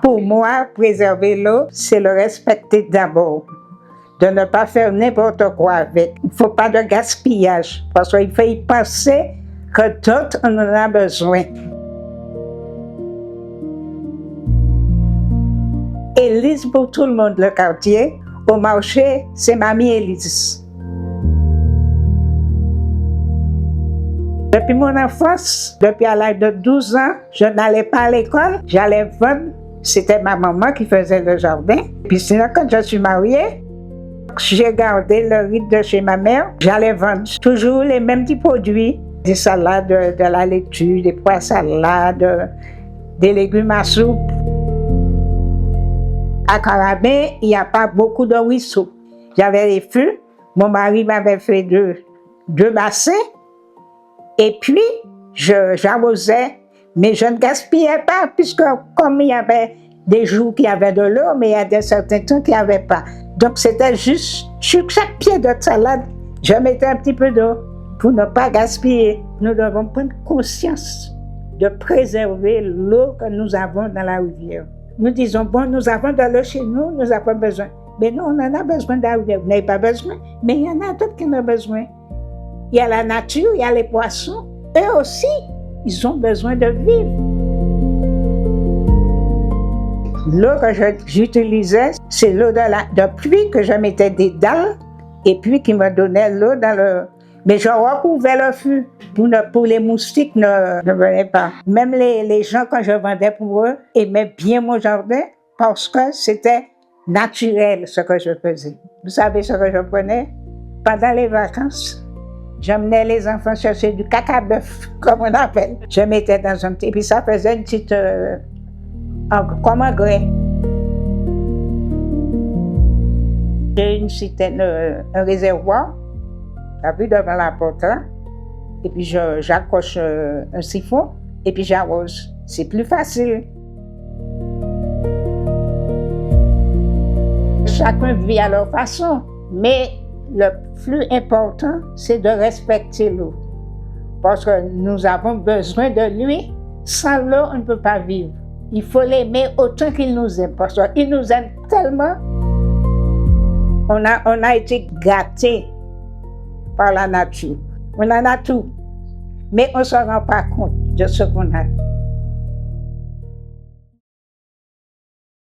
Pour moi, préserver l'eau, c'est le respecter d'abord. De ne pas faire n'importe quoi avec. Il ne faut pas de gaspillage, parce qu'il faut y penser que d'autres en ont besoin. Élise pour tout le monde, le quartier. Au marché, c'est Mamie Élise. Depuis mon enfance, depuis à l'âge de 12 ans, je n'allais pas à l'école, j'allais vendre. C'était ma maman qui faisait le jardin. Puis sinon, quand je suis mariée, j'ai gardé le rythme de chez ma mère. J'allais vendre toujours les mêmes petits produits. Des salades, de la laitue, des pois salades, des légumes à soupe. À Carabin, il n'y a pas beaucoup de ruisseaux. J'avais les fûts. Mon mari m'avait fait deux bassins. Et puis, j'arrosais. Mais je ne gaspillais pas, puisque comme il y avait des jours qui avaient de l'eau, mais il y a des certains temps qui n'y avait pas. Donc c'était juste, sur chaque pied de salade, je mettais un petit peu d'eau pour ne pas gaspiller. Nous devons prendre conscience de préserver l'eau que nous avons dans la rivière. Nous disons, bon, nous avons de l'eau chez nous, nous n'avons pas besoin. Mais non, on en a besoin de la rivière. Vous n'avez pas besoin, mais il y en a d'autres qui en ont besoin. Il y a la nature, il y a les poissons. Eux aussi, ils ont besoin de vivre. L'eau que j'utilisais, c'est l'eau de pluie que je mettais des dalles et puis qui me donnait l'eau dans le... Mais je recouvrais le fût pour les moustiques ne venaient pas. Même les gens, quand je vendais pour eux, aimaient bien mon jardin parce que c'était naturel ce que je faisais. Vous savez ce que je prenais? Pendant les vacances, j'emmenais les enfants chercher du caca-bœuf, comme on appelle. Je mettais dans un petit... Et puis ça faisait une petite... comme un grès. J'ai une citerne, un réservoir, t'as vu devant la porte là. Et puis j'accroche un siphon et puis j'arrose. C'est plus facile. Chacun vit à leur façon, mais le plus important, c'est de respecter l'eau. Parce que nous avons besoin de lui. Sans l'eau, on ne peut pas vivre. Il faut l'aimer autant qu'il nous aime. Parce qu'il nous aime tellement. On a été gâtés par la nature. On en a tout. Mais on ne se rend pas compte de ce qu'on a.